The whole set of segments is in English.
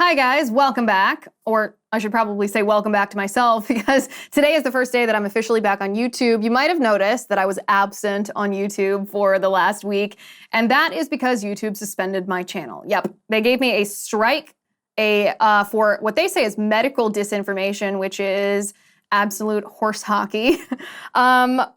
Hi guys, welcome back. Or I should probably say welcome back to myself because today is the first day that I'm officially back on YouTube. You might have noticed that I was absent on YouTube for the last week, and that is because YouTube suspended my channel. Yep, they gave me a strike for what they say is medical disinformation, which is absolute horse hockey.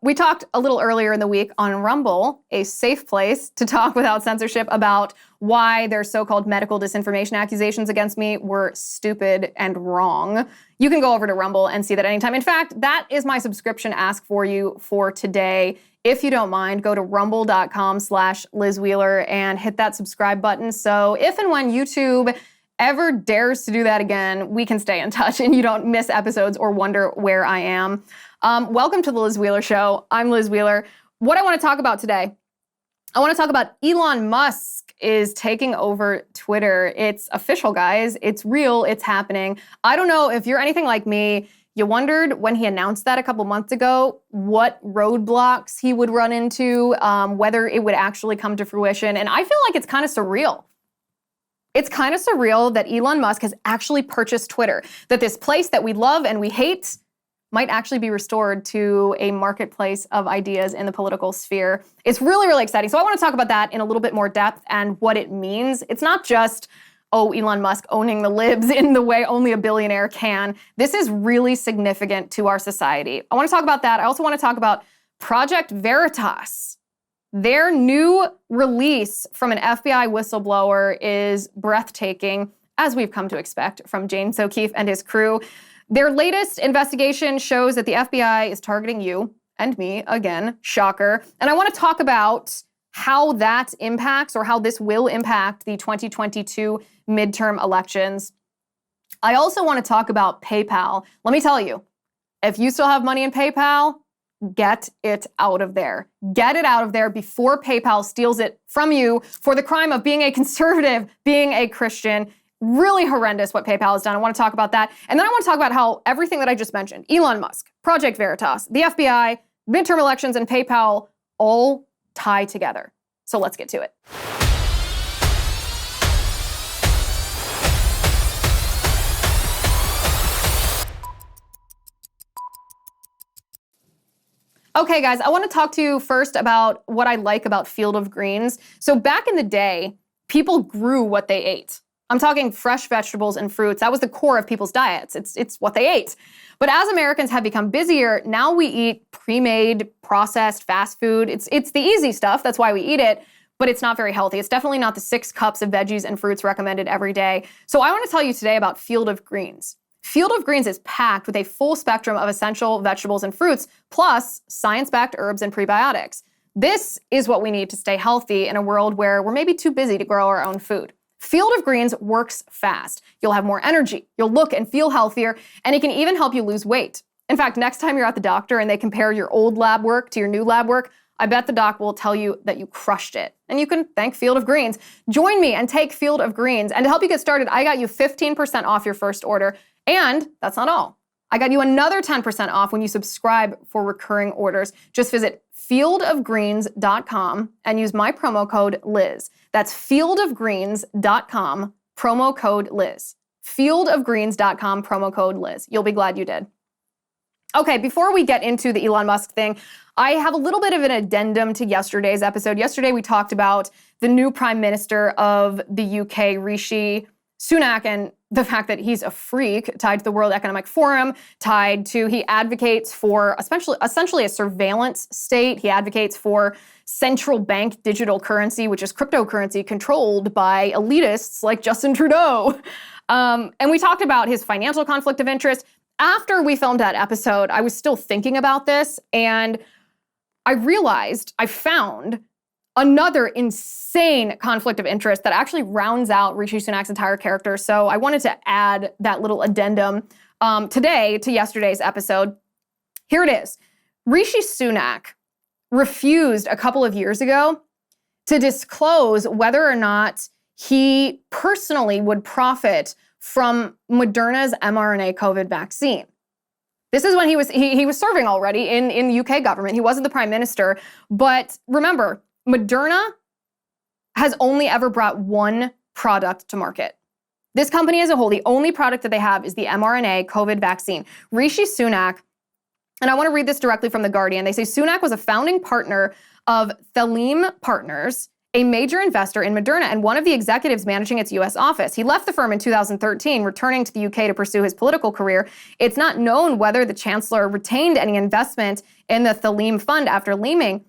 We talked a little earlier in the week on Rumble, a safe place to talk without censorship, about why their so-called medical disinformation accusations against me were stupid and wrong. You can go over to Rumble and see that anytime. In fact, that is my subscription ask for you for today. If you don't mind, go to rumble.com/Liz Wheeler and hit that subscribe button. So if and when YouTube ever dares to do that again, we can stay in touch and you don't miss episodes or wonder where I am. Welcome to the Liz Wheeler Show. I'm Liz Wheeler. What I want to talk about today, I want to talk about Elon Musk is taking over Twitter. It's official, guys. It's real. It's happening. I don't know if you're anything like me. You wondered when he announced that a couple months ago, what roadblocks he would run into, whether it would actually come to fruition. And I feel like it's kind of surreal. It's kind of surreal that Elon Musk has actually purchased Twitter, that this place that we love and we hate might actually be restored to a marketplace of ideas in the political sphere. It's really, really exciting. So I want to talk about that in a little bit more depth and what it means. It's not just, oh, Elon Musk owning the libs in the way only a billionaire can. This is really significant to our society. I want to talk about that. I also want to talk about Project Veritas. Their new release from an FBI whistleblower is breathtaking, as we've come to expect from James O'Keefe and his crew. Their latest investigation shows that the FBI is targeting you and me again, shocker. And I want to talk about how that impacts, or how this will impact, the 2022 midterm elections. I also want to talk about PayPal. Let me tell you, if you still have money in PayPal, get it out of there. Get it out of there before PayPal steals it from you for the crime of being a conservative, being a Christian. Really horrendous what PayPal has done. I want to talk about that. And then I want to talk about how everything that I just mentioned, Elon Musk, Project Veritas, the FBI, midterm elections, and PayPal all tie together. So let's get to it. Okay, guys, I want to talk to you first about what I like about Field of Greens. So back in the day, people grew what they ate. I'm talking fresh vegetables and fruits. That was the core of people's diets. It's what they ate. But as Americans have become busier, now we eat pre-made, processed fast food. It's the easy stuff. That's why we eat it. But it's not very healthy. It's definitely not the 6 cups of veggies and fruits recommended every day. So I want to tell you today about Field of Greens. Field of Greens is packed with a full spectrum of essential vegetables and fruits, plus science-backed herbs and prebiotics. This is what we need to stay healthy in a world where we're maybe too busy to grow our own food. Field of Greens works fast. You'll have more energy, you'll look and feel healthier, and it can even help you lose weight. In fact, next time you're at the doctor and they compare your old lab work to your new lab work, I bet the doc will tell you that you crushed it. And you can thank Field of Greens. Join me and take Field of Greens. And to help you get started, I got you 15% off your first order. And that's not all. I got you another 10% off when you subscribe for recurring orders. Just visit fieldofgreens.com and use my promo code Liz. That's fieldofgreens.com, promo code Liz. Fieldofgreens.com, promo code Liz. You'll be glad you did. Okay, before we get into the Elon Musk thing, I have a little bit of an addendum to yesterday's episode. Yesterday we talked about the new Prime Minister of the UK, Rishi Sunak, and the fact that he's a freak tied to the World Economic Forum, he advocates for essentially a surveillance state. He advocates for central bank digital currency, which is cryptocurrency controlled by elitists like Justin Trudeau. And we talked about his financial conflict of interest. After we filmed that episode, I was still thinking about this, and I found another insane conflict of interest that actually rounds out Rishi Sunak's entire character. So I wanted to add that little addendum today to yesterday's episode. Here it is. Rishi Sunak refused a couple of years ago to disclose whether or not he personally would profit from Moderna's mRNA COVID vaccine. This is when he was serving already in the UK government. He wasn't the prime minister. But remember, Moderna has only ever brought one product to market. This company as a whole, the only product that they have is the mRNA COVID vaccine. Rishi Sunak, and I want to read this directly from The Guardian. They say Sunak was a founding partner of Theleme Partners, a major investor in Moderna and one of the executives managing its U.S. office. He left the firm in 2013, returning to the UK to pursue his political career. It's not known whether the chancellor retained any investment in the Theleme fund after leaving,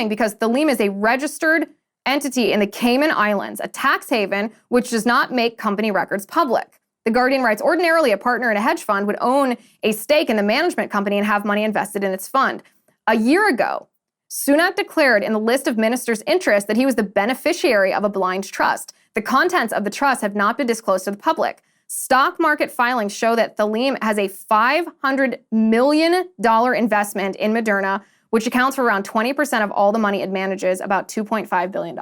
because Theleme is a registered entity in the Cayman Islands, a tax haven which does not make company records public. The Guardian writes, ordinarily a partner in a hedge fund would own a stake in the management company and have money invested in its fund. A year ago, Sunak declared in the list of ministers' interests that he was the beneficiary of a blind trust. The contents of the trust have not been disclosed to the public. Stock market filings show that Theleme has a $500 million investment in Moderna, which accounts for around 20% of all the money it manages, about $2.5 billion.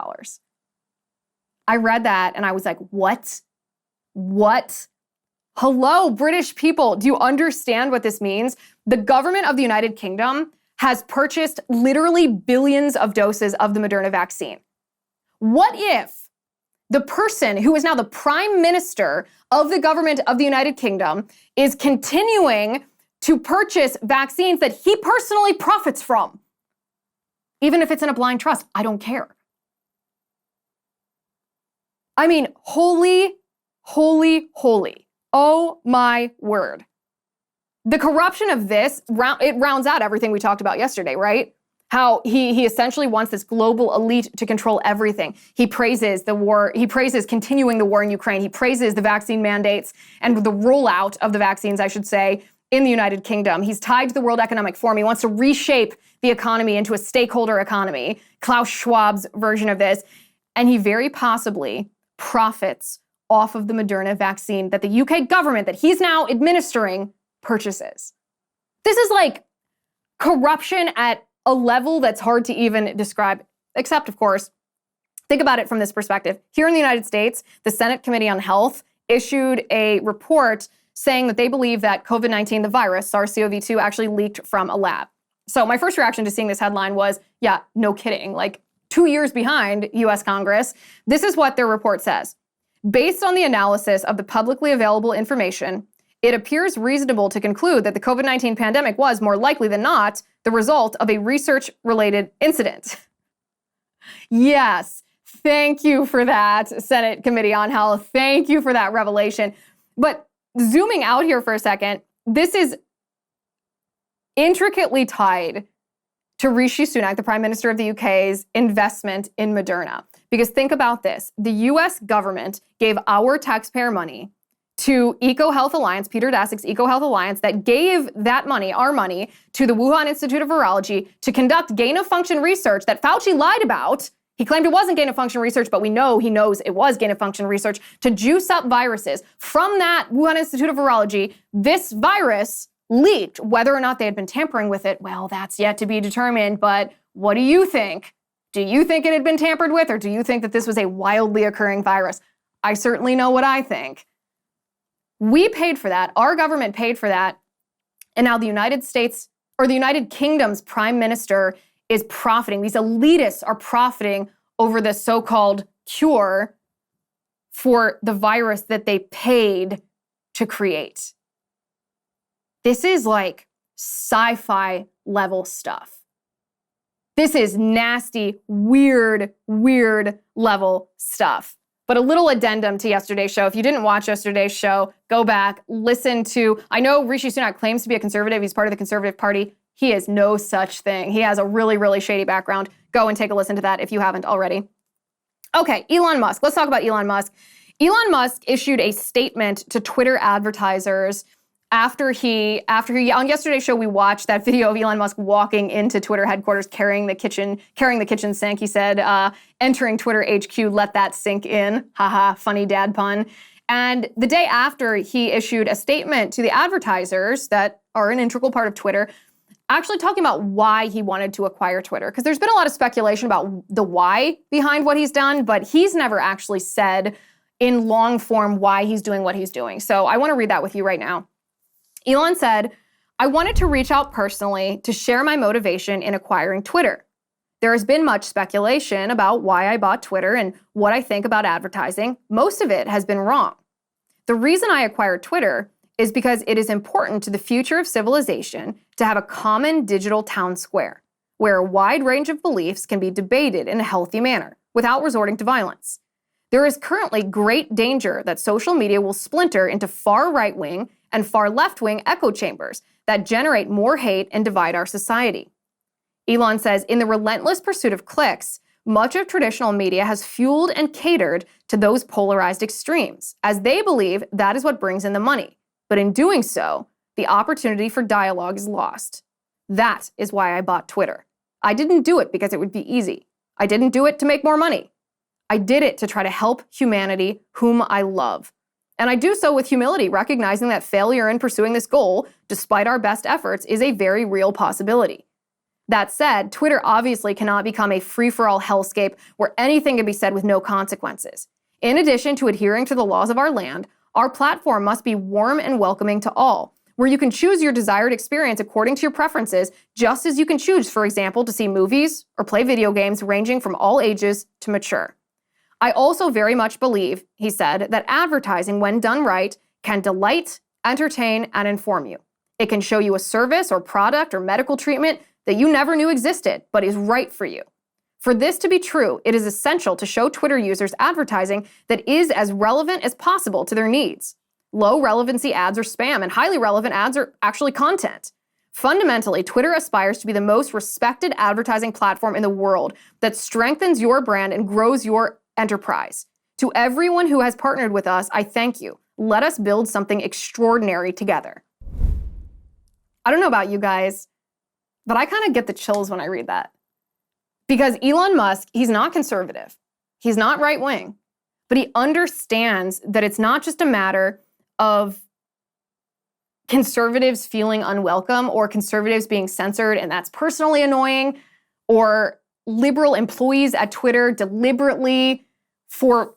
I read that and I was like, what? What? Hello, British people. Do you understand what this means? The government of the United Kingdom has purchased literally billions of doses of the Moderna vaccine. What if the person who is now the prime minister of the government of the United Kingdom is continuing to purchase vaccines that he personally profits from? Even if it's in a blind trust, I don't care. I mean, holy, holy, holy. Oh my word. The corruption of this, it rounds out everything we talked about yesterday, right? How he essentially wants this global elite to control everything. He praises the war. He praises continuing the war in Ukraine. He praises the vaccine mandates and the rollout of the vaccines, I should say, in the United Kingdom. He's tied to the World Economic Forum. He wants to reshape the economy into a stakeholder economy, Klaus Schwab's version of this. And he very possibly profits off of the Moderna vaccine that the UK government that he's now administering purchases. This is like corruption at a level that's hard to even describe, except, of course, think about it from this perspective. Here in the United States, the Senate Committee on Health issued a report saying that they believe that COVID-19, the virus, SARS-CoV-2, actually leaked from a lab. So my first reaction to seeing this headline was, yeah, no kidding. Like 2 years behind US Congress. This is what their report says. Based on the analysis of the publicly available information, it appears reasonable to conclude that the COVID-19 pandemic was, more likely than not, the result of a research-related incident. Yes, thank you for that, Senate Committee on Health. Thank you for that revelation. But zooming out here for a second, this is intricately tied to Rishi Sunak, the Prime Minister of the UK's investment in Moderna. Because think about this. The US government gave our taxpayer money to EcoHealth Alliance, Peter Daszak's EcoHealth Alliance, that gave that money, our money, to the Wuhan Institute of Virology to conduct gain-of-function research that Fauci lied about. He claimed it wasn't gain-of-function research, but we know he knows it was gain-of-function research to juice up viruses. From that Wuhan Institute of Virology, this virus leaked. Whether or not they had been tampering with it, well, that's yet to be determined. But what do you think? Do you think it had been tampered with, or do you think that this was a wildly occurring virus? I certainly know what I think. We paid for that. Our government paid for that. And now the United States, or the United Kingdom's prime minister, is profiting. These elitists are profiting over the so-called cure for the virus that they paid to create. This is like sci-fi level stuff. This is nasty, weird level stuff. But a little addendum to yesterday's show. If you didn't watch yesterday's show, go back, listen to, I know Rishi Sunak claims to be a conservative. He's part of the Conservative Party. He is no such thing. He has a really shady background. Go and take a listen to that if you haven't already. Okay, Elon Musk. Let's talk about Elon Musk. Elon Musk issued a statement to Twitter advertisers after he, on yesterday's show, we watched that video of Elon Musk walking into Twitter headquarters carrying the kitchen sink. He said, entering Twitter HQ, let that sink in. Haha, funny dad pun. And the day after, he issued a statement to the advertisers that are an integral part of Twitter, actually talking about why he wanted to acquire Twitter. Because there's been a lot of speculation about the why behind what he's done, but he's never actually said in long form why he's doing what he's doing. So I want to read that with you right now. Elon said, I wanted to reach out personally to share my motivation in acquiring Twitter. There has been much speculation about why I bought Twitter and what I think about advertising. Most of it has been wrong. The reason I acquired Twitter is because it is important to the future of civilization to have a common digital town square, where a wide range of beliefs can be debated in a healthy manner without resorting to violence. There is currently great danger that social media will splinter into far right-wing and far left-wing echo chambers that generate more hate and divide our society. Elon says, in the relentless pursuit of clicks, much of traditional media has fueled and catered to those polarized extremes, as they believe that is what brings in the money. But in doing so, the opportunity for dialogue is lost. That is why I bought Twitter. I didn't do it because it would be easy. I didn't do it to make more money. I did it to try to help humanity, whom I love. And I do so with humility, recognizing that failure in pursuing this goal, despite our best efforts, is a very real possibility. That said, Twitter obviously cannot become a free-for-all hellscape where anything can be said with no consequences. In addition to adhering to the laws of our land, our platform must be warm and welcoming to all, where you can choose your desired experience according to your preferences, just as you can choose, for example, to see movies or play video games ranging from all ages to mature. I also very much believe, he said, that advertising, when done right, can delight, entertain, and inform you. It can show you a service or product or medical treatment that you never knew existed, but is right for you. For this to be true, it is essential to show Twitter users advertising that is as relevant as possible to their needs. Low relevancy ads are spam, and highly relevant ads are actually content. Fundamentally, Twitter aspires to be the most respected advertising platform in the world that strengthens your brand and grows your enterprise. To everyone who has partnered with us, I thank you. Let us build something extraordinary together. I don't know about you guys, but I kind of get the chills when I read that. Because Elon Musk, he's not conservative. He's not right-wing. But he understands that it's not just a matter of conservatives feeling unwelcome or conservatives being censored, and that's personally annoying, or liberal employees at Twitter deliberately, for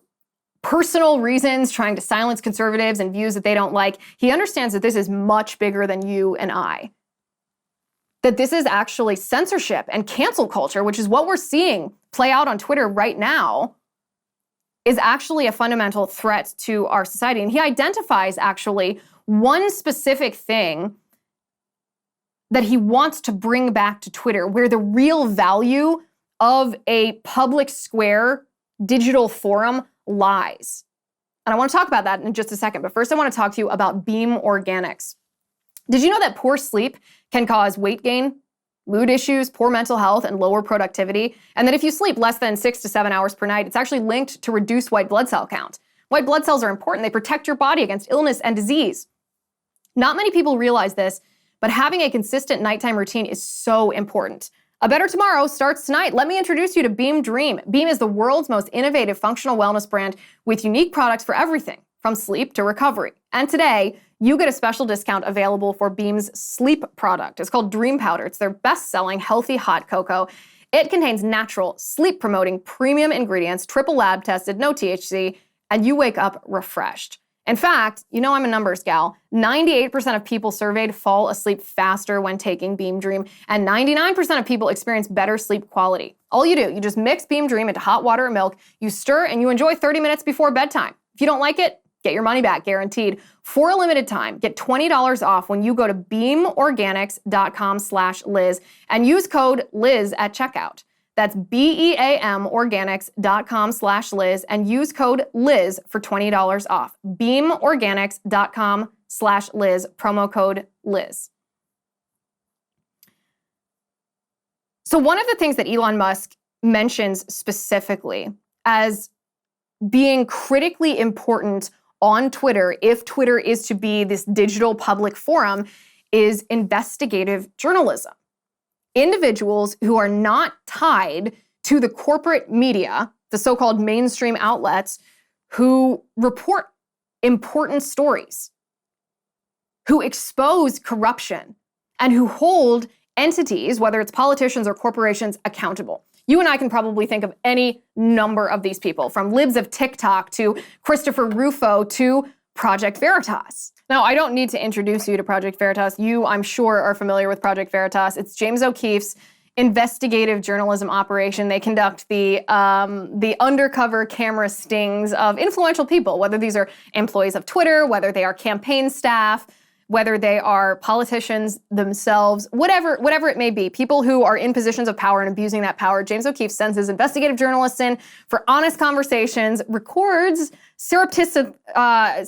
personal reasons, trying to silence conservatives and views that they don't like. He understands that this is much bigger than you and I. That this is actually censorship and cancel culture, which is what we're seeing play out on Twitter right now, is actually a fundamental threat to our society. And he identifies actually one specific thing that he wants to bring back to Twitter, where the real value of a public square digital forum lies. And I want to talk about that in just a second, but first I want to talk to you about Beam Organics. Did you know that poor sleep can cause weight gain, mood issues, poor mental health, and lower productivity? And that if you sleep less than 6 to 7 hours per night, it's actually linked to reduced white blood cell count. White blood cells are important. They protect your body against illness and disease. Not many people realize this, but having a consistent nighttime routine is so important. A better tomorrow starts tonight. Let me introduce you to Beam Dream. Beam is the world's most innovative functional wellness brand with unique products for everything, from sleep to recovery. And today, you get a special discount available for Beam's sleep product. It's called Dream Powder. It's their best-selling healthy hot cocoa. It contains natural, sleep-promoting premium ingredients, triple lab-tested, no THC, and you wake up refreshed. In fact, you know I'm a numbers gal. 98% of people surveyed fall asleep faster when taking Beam Dream, and 99% of people experience better sleep quality. All you do, you just mix Beam Dream into hot water or milk, you stir, and you enjoy 30 minutes before bedtime. If you don't like it, get your money back, guaranteed. For a limited time, get $20 off when you go to beamorganics.com/Liz and use code Liz at checkout. That's beamorganics.com/Liz and use code Liz for $20 off. beamorganics.com/Liz, promo code Liz. So one of the things that Elon Musk mentions specifically as being critically important on Twitter, if Twitter is to be this digital public forum, is investigative journalism. Individuals who are not tied to the corporate media, the so-called mainstream outlets, who report important stories, who expose corruption, and who hold entities, whether it's politicians or corporations, accountable. You and I can probably think of any number of these people, from libs of TikTok to Christopher Rufo to Project Veritas. Now, I don't need to introduce you to Project Veritas. You, I'm sure, are familiar with Project Veritas. It's James O'Keefe's investigative journalism operation. They conduct the undercover camera stings of influential people, whether these are employees of Twitter, whether they are campaign staff, whether they are politicians themselves, whatever it may be, people who are in positions of power and abusing that power. James O'Keefe sends his investigative journalists in for honest conversations,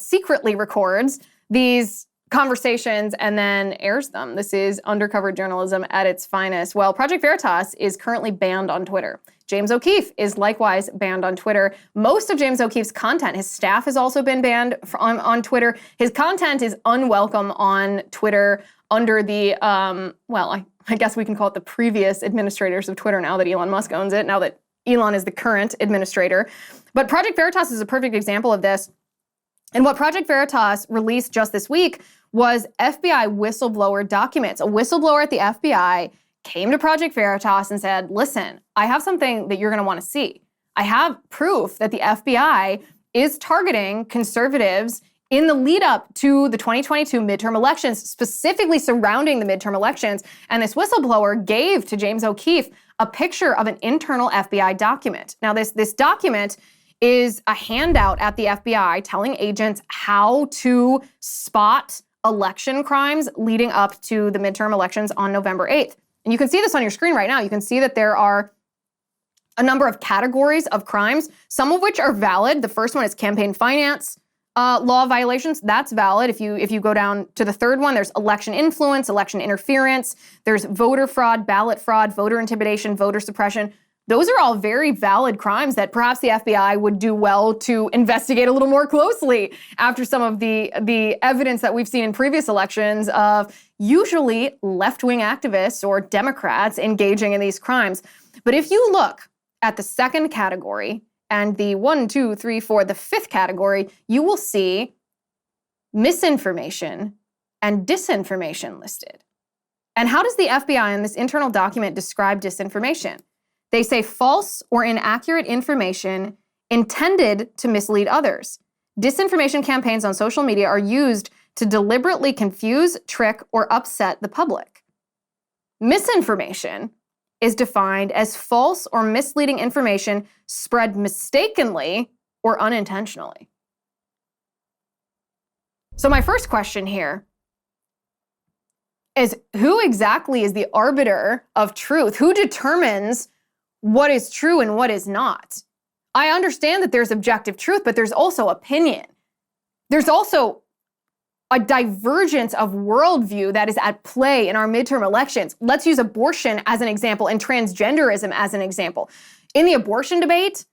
secretly records these conversations, and then airs them. This is undercover journalism at its finest. Well, Project Veritas is currently banned on Twitter. James O'Keefe is likewise banned on Twitter. Most of James O'Keefe's content, his staff has also been banned on Twitter. His content is unwelcome on Twitter under the, I guess we can call it the previous administrators of Twitter now that Elon Musk owns it, now that Elon is the current administrator. But Project Veritas is a perfect example of this. And what Project Veritas released just this week was FBI whistleblower documents. A whistleblower at the FBI came to Project Veritas and said, listen, I have something that you're going to want to see. I have proof that the FBI is targeting conservatives in the lead up to the 2022 midterm elections, specifically surrounding the midterm elections. And this whistleblower gave to James O'Keefe a picture of an internal FBI document. Now, this document is a handout at the FBI telling agents how to spot election crimes leading up to the midterm elections on November 8th. And you can see this on your screen right now. You can see that there are a number of categories of crimes, some of which are valid. The first one is campaign finance law violations. That's valid. If you go down to the third one, there's election influence, election interference. There's voter fraud, ballot fraud, voter intimidation, voter suppression. Those are all very valid crimes that perhaps the FBI would do well to investigate a little more closely after some of the evidence that we've seen in previous elections of usually left-wing activists or Democrats engaging in these crimes. But if you look at the second category and the 1, 2, 3, 4, the fifth category, you will see misinformation and disinformation listed. And how does the FBI in this internal document describe disinformation? They say false or inaccurate information intended to mislead others. Disinformation campaigns on social media are used to deliberately confuse, trick, or upset the public. Misinformation is defined as false or misleading information spread mistakenly or unintentionally. So my first question here is, who exactly is the arbiter of truth? Who determines what is true and what is not? I understand that there's objective truth, but there's also opinion. There's also a divergence of worldview that is at play in our midterm elections. Let's use abortion as an example and transgenderism as an example. In the abortion debate,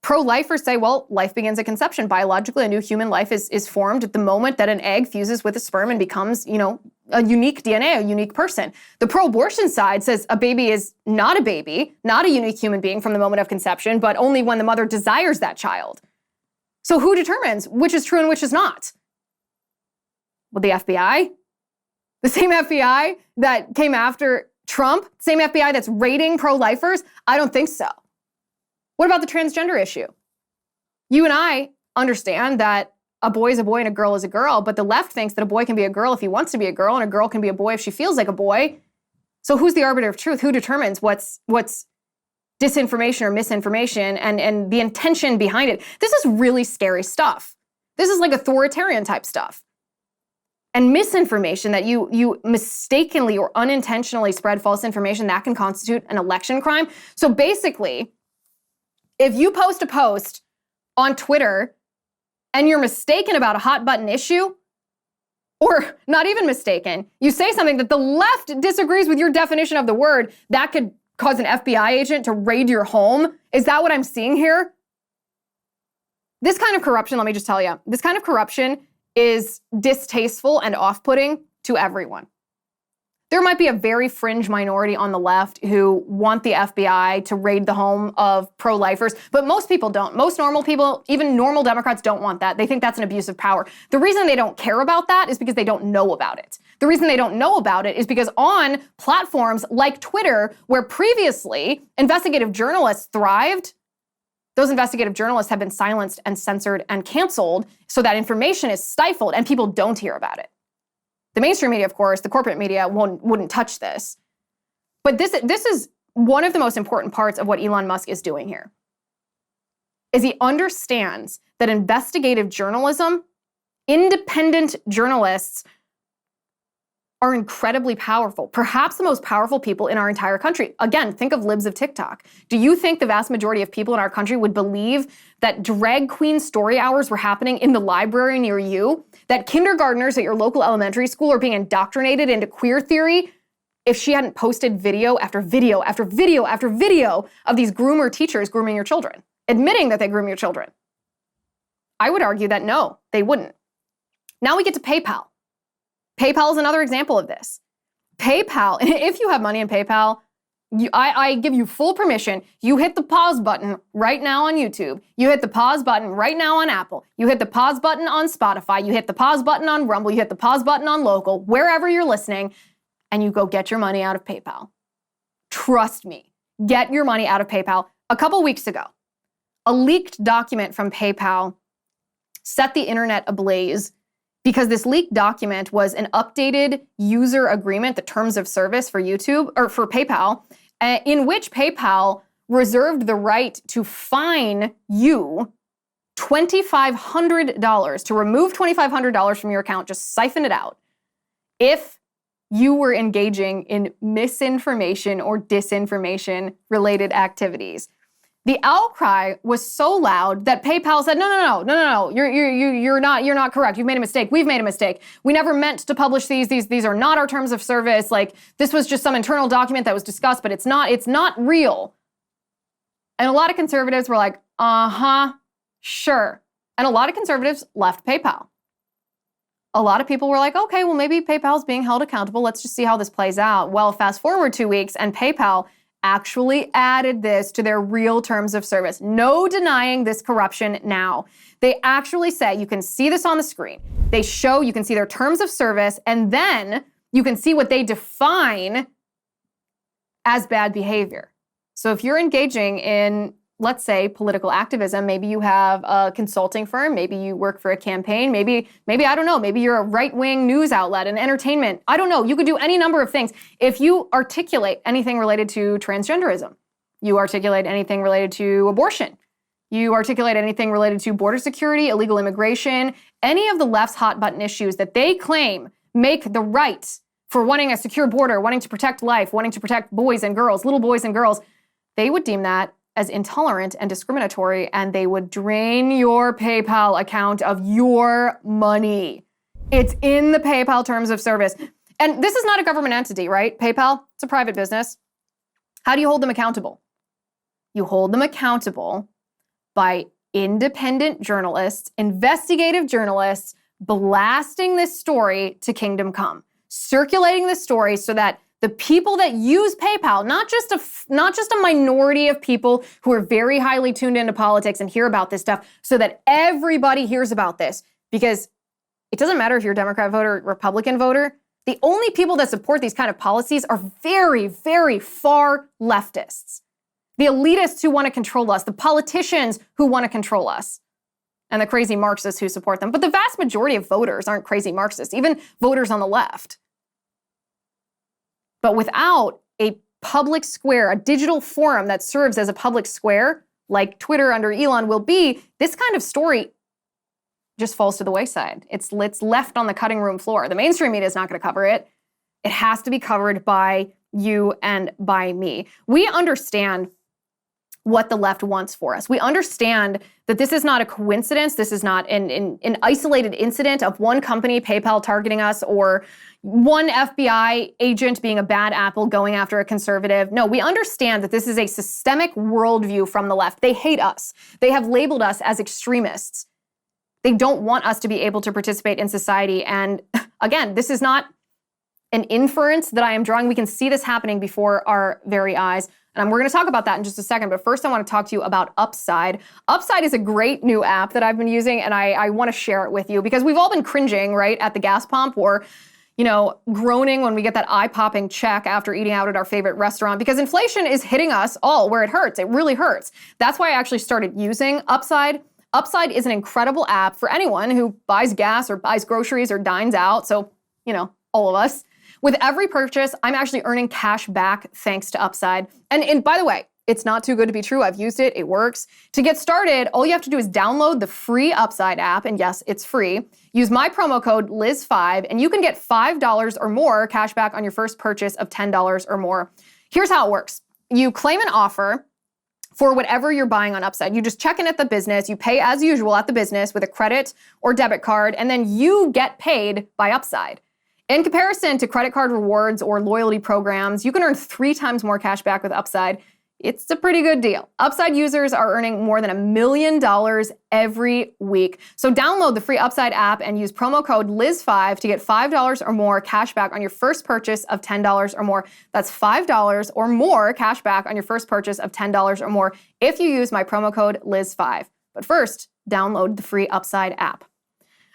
pro-lifers say, well, life begins at conception. Biologically, a new human life is formed at the moment that an egg fuses with a sperm and becomes, a unique DNA, a unique person. The pro-abortion side says a baby is not a baby, not a unique human being from the moment of conception, but only when the mother desires that child. So who determines which is true and which is not? Well, the FBI? The same FBI that came after Trump? Same FBI that's raiding pro-lifers? I don't think so. What about the transgender issue? You and I understand that a boy is a boy and a girl is a girl, but the left thinks that a boy can be a girl if he wants to be a girl, and a girl can be a boy if she feels like a boy. So who's the arbiter of truth? Who determines what's disinformation or misinformation and the intention behind it? This is really scary stuff. This is like authoritarian type stuff. And misinformation, that you mistakenly or unintentionally spread false information, that can constitute an election crime. So basically, if you post a post on Twitter and you're mistaken about a hot button issue, or not even mistaken, you say something that the left disagrees with your definition of the word, that could cause an FBI agent to raid your home. Is that what I'm seeing here? This kind of corruption, let me just tell you, this kind of corruption is distasteful and off-putting to everyone. There might be a very fringe minority on the left who want the FBI to raid the home of pro-lifers, but most people don't. Most normal people, even normal Democrats, don't want that. They think that's an abuse of power. The reason they don't care about that is because they don't know about it. The reason they don't know about it is because on platforms like Twitter, where previously investigative journalists thrived, those investigative journalists have been silenced and censored and canceled, so that information is stifled and people don't hear about it. The mainstream media, of course, the corporate media wouldn't touch this. But this is one of the most important parts of what Elon Musk is doing here, is he understands that investigative journalism, independent journalists are incredibly powerful, perhaps the most powerful people in our entire country. Again, think of libs of TikTok. Do you think the vast majority of people in our country would believe that drag queen story hours were happening in the library near you? That kindergartners at your local elementary school are being indoctrinated into queer theory if she hadn't posted video after video after video after video of these groomer teachers grooming your children, admitting that they groom your children? I would argue that no, they wouldn't. Now we get to PayPal. PayPal is another example of this. PayPal, if you have money in PayPal, I give you full permission. You hit the pause button right now on YouTube. You hit the pause button right now on Apple. You hit the pause button on Spotify. You hit the pause button on Rumble. You hit the pause button on Local, wherever you're listening, and you go get your money out of PayPal. Trust me, get your money out of PayPal. A couple weeks ago, a leaked document from PayPal set the internet ablaze because this leaked document was an updated user agreement, the terms of service for YouTube or for PayPal, in which PayPal reserved the right to fine you $2,500, to remove $2,500 from your account, just siphon it out, if you were engaging in misinformation or disinformation related activities. The outcry was so loud that PayPal said, no, you're not correct. You've made a mistake. We've made a mistake. We never meant to publish these. These are not our terms of service. Like, this was just some internal document that was discussed, but it's not real. And a lot of conservatives were like, sure. And a lot of conservatives left PayPal. A lot of people were like, okay, well, maybe PayPal's being held accountable. Let's just see how this plays out. Well, fast forward 2 weeks and PayPal actually added this to their real terms of service. No denying this corruption now. They actually say, you can see this on the screen. They show, you can see their terms of service, and then you can see what they define as bad behavior. So if you're engaging in, let's say, political activism, maybe you have a consulting firm, maybe you work for a campaign, maybe I don't know, maybe you're a right-wing news outlet, an entertainment. I don't know, you could do any number of things. If you articulate anything related to transgenderism, you articulate anything related to abortion, you articulate anything related to border security, illegal immigration, any of the left's hot button issues that they claim make the right for wanting a secure border, wanting to protect life, wanting to protect boys and girls, little boys and girls, they would deem that as intolerant and discriminatory, and they would drain your PayPal account of your money. It's in the PayPal terms of service. And this is not a government entity, right? PayPal, it's a private business. How do you hold them accountable? You hold them accountable by independent journalists, investigative journalists, blasting this story to kingdom come, circulating this story so that the people that use PayPal, not just a minority of people who are very highly tuned into politics and hear about this stuff, so that everybody hears about this. Because it doesn't matter if you're a Democrat voter, Republican voter. The only people that support these kind of policies are very, very far leftists. The elitists who want to control us, the politicians who want to control us, and the crazy Marxists who support them. But the vast majority of voters aren't crazy Marxists, even voters on the left. But without a public square, a digital forum that serves as a public square, like Twitter under Elon will be, this kind of story just falls to the wayside. It's left on the cutting room floor. The mainstream media is not going to cover it. It has to be covered by you and by me. We understand what the left wants for us. We understand that this is not a coincidence. This is not an isolated incident of one company, PayPal, targeting us, or one FBI agent being a bad apple going after a conservative. No, we understand that this is a systemic worldview from the left. They hate us. They have labeled us as extremists. They don't want us to be able to participate in society. And again, this is not an inference that I am drawing. We can see this happening before our very eyes. And we're going to talk about that in just a second. But first, I want to talk to you about Upside. Upside is a great new app that I've been using, and I want to share it with you because we've all been cringing, right, at the gas pump, or, you know, groaning when we get that eye-popping check after eating out at our favorite restaurant, because inflation is hitting us all where it hurts. It really hurts. That's why I actually started using Upside. Upside is an incredible app for anyone who buys gas or buys groceries or dines out. So, you know, all of us. With every purchase, I'm actually earning cash back thanks to Upside. And by the way, it's not too good to be true. I've used it. It works. To get started, all you have to do is download the free Upside app. And yes, it's free. Use my promo code Liz5 and you can get $5 or more cash back on your first purchase of $10 or more. Here's how it works. You claim an offer for whatever you're buying on Upside. You just check in at the business. You pay as usual at the business with a credit or debit card, and then you get paid by Upside. In comparison to credit card rewards or loyalty programs, you can earn 3 times more cash back with Upside. It's a pretty good deal. Upside users are earning more than $1 million every week. So download the free Upside app and use promo code Liz5 to get $5 or more cash back on your first purchase of $10 or more. That's $5 or more cash back on your first purchase of $10 or more if you use my promo code Liz5. But first, download the free Upside app.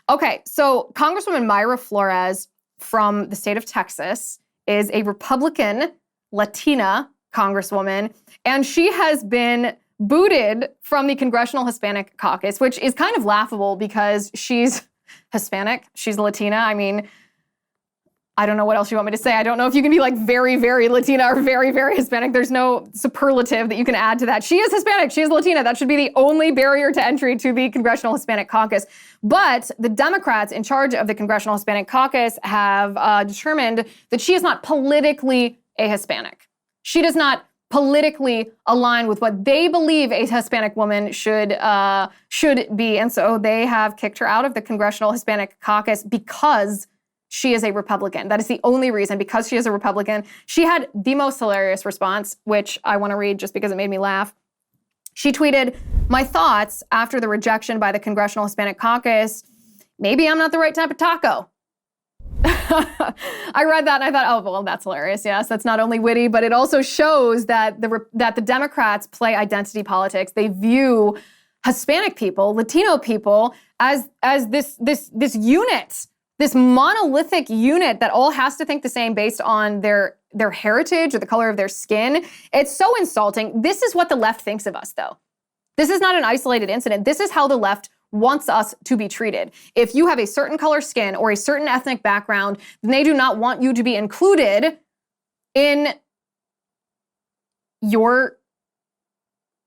Okay, so Congresswoman Mayra Flores from the state of Texas is a Republican Latina Congresswoman, and she has been booted from the Congressional Hispanic Caucus, which is kind of laughable because she's Hispanic, she's Latina. I mean, I don't know what else you want me to say. I don't know if you can be like very, very Latina or very, very Hispanic. There's no superlative that you can add to that. She is Hispanic, she is Latina. That should be the only barrier to entry to the Congressional Hispanic Caucus. But the Democrats in charge of the Congressional Hispanic Caucus have determined that she is not politically a Hispanic. She does not politically align with what they believe a Hispanic woman should be. And so they have kicked her out of the Congressional Hispanic Caucus because she is a Republican. That is the only reason, because she is a Republican. She had the most hilarious response, which I want to read just because it made me laugh. She tweeted, "My thoughts after the rejection by the Congressional Hispanic Caucus, maybe I'm not the right type of taco." I read that and I thought, oh, well, that's hilarious. Yes, that's not only witty, but it also shows that the Democrats play identity politics. They view Hispanic people, Latino people, as this unit, this monolithic unit that all has to think the same based on their heritage or the color of their skin. It's so insulting. This is what the left thinks of us, though. This is not an isolated incident. This is how the left wants us to be treated. If you have a certain color skin or a certain ethnic background, then they do not want you to be included in your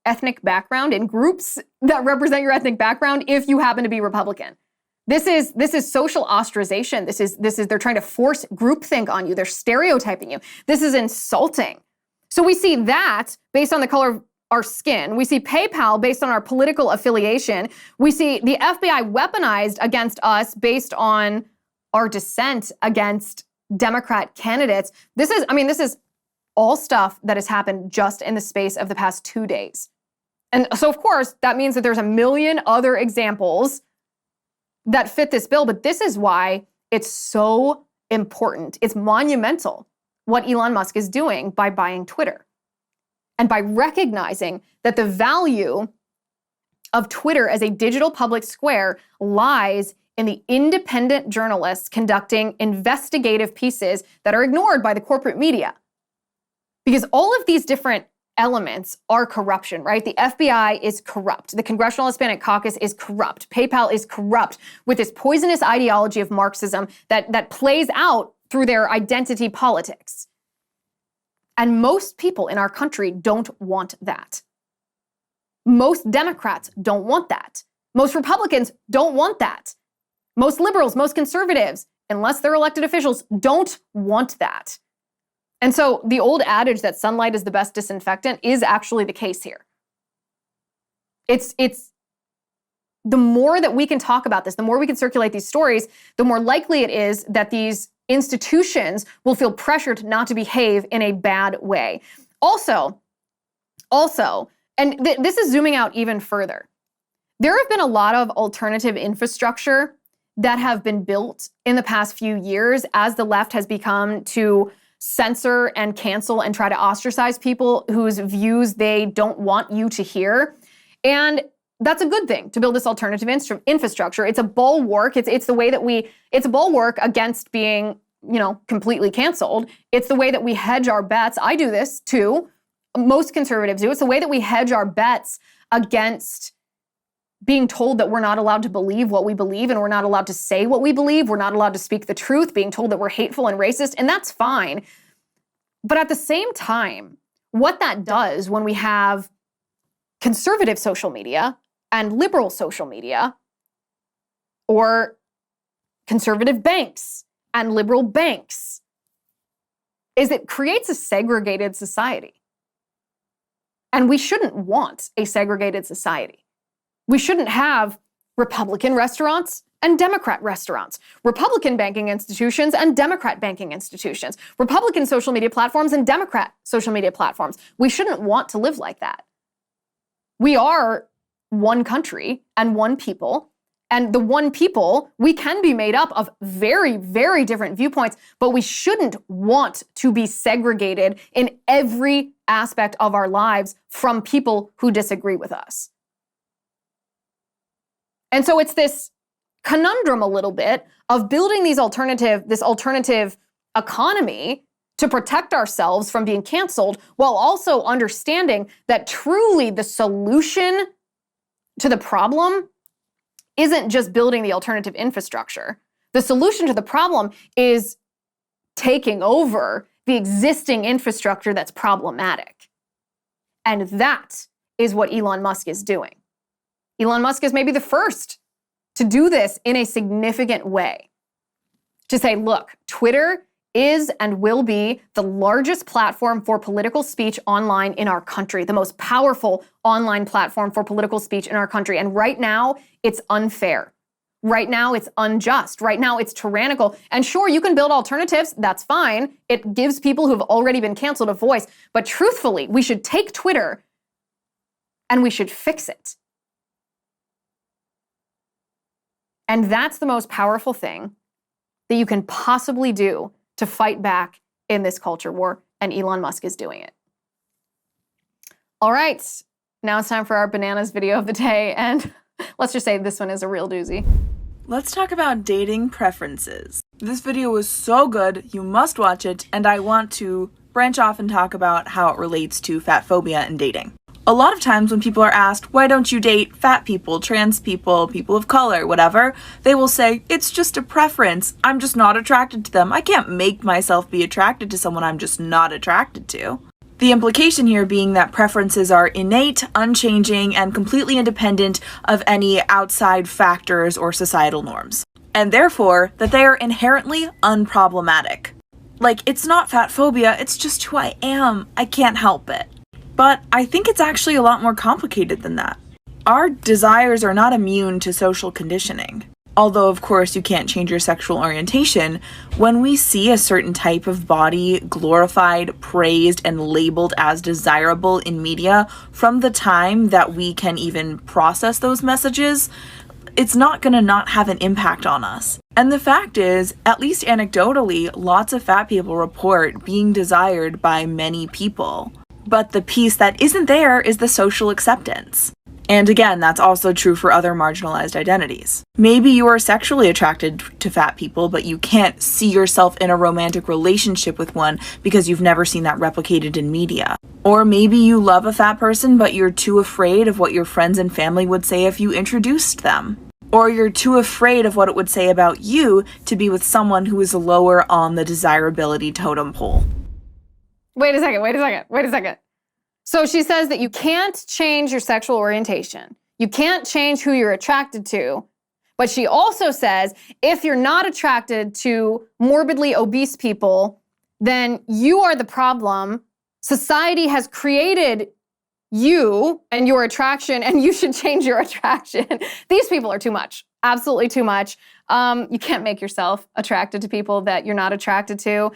ethnic background, in groups that represent your ethnic background if you happen to be Republican. This is social ostracization. This is they're trying to force groupthink on you. They're stereotyping you. This is insulting. So we see that based on the color of our skin. We see PayPal based on our political affiliation. We see the FBI weaponized against us based on our dissent against Democrat candidates. This is all stuff that has happened just in the space of the past 2 days. And so, of course, that means that there's a million other examples that fit this bill, but this is why it's so important. It's monumental what Elon Musk is doing by buying Twitter and by recognizing that the value of Twitter as a digital public square lies in the independent journalists conducting investigative pieces that are ignored by the corporate media. Because all of these different elements are corruption, right? The FBI is corrupt. The Congressional Hispanic Caucus is corrupt. PayPal is corrupt with this poisonous ideology of Marxism that plays out through their identity politics. And most people in our country don't want that. Most Democrats don't want that. Most Republicans don't want that. Most liberals, most conservatives, unless they're elected officials, don't want that. And so the old adage that sunlight is the best disinfectant is actually the case here. It's the more that we can talk about this, the more we can circulate these stories, the more likely it is that these institutions will feel pressured not to behave in a bad way. Also, and this is zooming out even further, there have been a lot of alternative infrastructure that have been built in the past few years as the left has become to censor and cancel and try to ostracize people whose views they don't want you to hear. And that's a good thing, to build this alternative infrastructure. It's a bulwark. It's the way that it's a bulwark against being, completely canceled. It's the way that we hedge our bets. I do this too. Most conservatives do. It's the way that we hedge our bets against being told that we're not allowed to believe what we believe and we're not allowed to say what we believe, we're not allowed to speak the truth, being told that we're hateful and racist, and that's fine. But at the same time, what that does when we have conservative social media and liberal social media, or conservative banks and liberal banks, is it creates a segregated society. And we shouldn't want a segregated society. We shouldn't have Republican restaurants and Democrat restaurants, Republican banking institutions and Democrat banking institutions, Republican social media platforms and Democrat social media platforms. We shouldn't want to live like that. We are one country and one people, and the one people, we can be made up of very, very different viewpoints, but we shouldn't want to be segregated in every aspect of our lives from people who disagree with us. And so it's this conundrum a little bit of building this alternative economy to protect ourselves from being canceled, while also understanding that truly the solution to the problem isn't just building the alternative infrastructure. The solution to the problem is taking over the existing infrastructure that's problematic. And that is what Elon Musk is doing. Elon Musk is maybe the first to do this in a significant way. To say, look, Twitter is and will be the largest platform for political speech online in our country, the most powerful online platform for political speech in our country. And right now, it's unfair. Right now, it's unjust. Right now, it's tyrannical. And sure, you can build alternatives. That's fine. It gives people who've already been canceled a voice. But truthfully, we should take Twitter and we should fix it. And that's the most powerful thing that you can possibly do to fight back in this culture war, and Elon Musk is doing it. All right, now it's time for our bananas video of the day, and let's just say this one is a real doozy. Let's talk about dating preferences. This video was so good, you must watch it, and I want to branch off and talk about how it relates to fat phobia and dating. A lot of times when people are asked, why don't you date fat people, trans people, people of color, whatever, they will say, it's just a preference. I'm just not attracted to them. I can't make myself be attracted to someone I'm just not attracted to. The implication here being that preferences are innate, unchanging, and completely independent of any outside factors or societal norms. And therefore, that they are inherently unproblematic. Like, it's not fat phobia, it's just who I am. I can't help it. But I think it's actually a lot more complicated than that. Our desires are not immune to social conditioning. Although, of course, you can't change your sexual orientation, when we see a certain type of body glorified, praised, and labeled as desirable in media, from the time that we can even process those messages, it's not gonna not have an impact on us. And the fact is, at least anecdotally, lots of fat people report being desired by many people. But the piece that isn't there is the social acceptance. And again, that's also true for other marginalized identities. Maybe you are sexually attracted to fat people, but you can't see yourself in a romantic relationship with one because you've never seen that replicated in media. Or maybe you love a fat person, but you're too afraid of what your friends and family would say if you introduced them. Or you're too afraid of what it would say about you to be with someone who is lower on the desirability totem pole. Wait a second. So she says that you can't change your sexual orientation. You can't change who you're attracted to. But she also says if you're not attracted to morbidly obese people, then you are the problem. Society has created you and your attraction, and you should change your attraction. These people are too much. Absolutely too much. You can't make yourself attracted to people that you're not attracted to.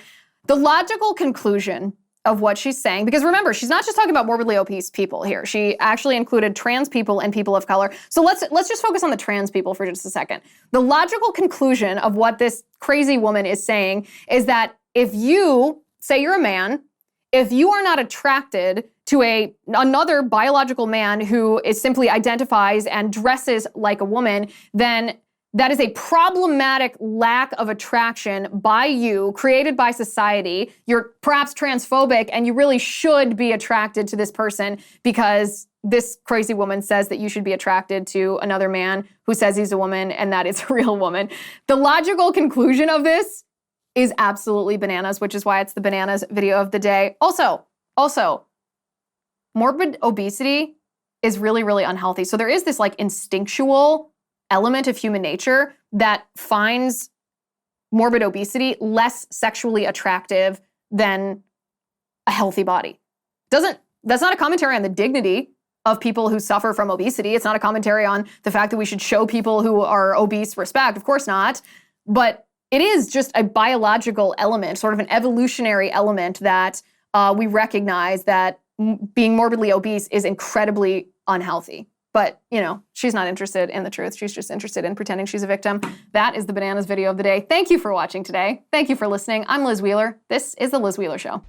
The logical conclusion of what she's saying, because remember, she's not just talking about morbidly obese people here. She actually included trans people and people of color. So let's just focus on the trans people for just a second. The logical conclusion of what this crazy woman is saying is that if you, say you're a man, if you are not attracted to another biological man who is simply identifies and dresses like a woman, then that is a problematic lack of attraction by you, created by society. You're perhaps transphobic, and you really should be attracted to this person because this crazy woman says that you should be attracted to another man who says he's a woman and that it's a real woman. The logical conclusion of this is absolutely bananas, which is why it's the bananas video of the day. Also, morbid obesity is really, really unhealthy. So there is this like instinctual element of human nature that finds morbid obesity less sexually attractive than a healthy body. That's not a commentary on the dignity of people who suffer from obesity. It's not a commentary on the fact that we should show people who are obese respect. Of course not. But it is just a biological element, sort of an evolutionary element that we recognize that being morbidly obese is incredibly unhealthy. But, you know, she's not interested in the truth. She's just interested in pretending she's a victim. That is the bananas video of the day. Thank you for watching today. Thank you for listening. I'm Liz Wheeler. This is The Liz Wheeler Show.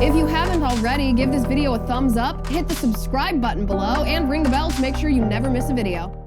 If you haven't already, give this video a thumbs up, hit the subscribe button below, and ring the bell to make sure you never miss a video.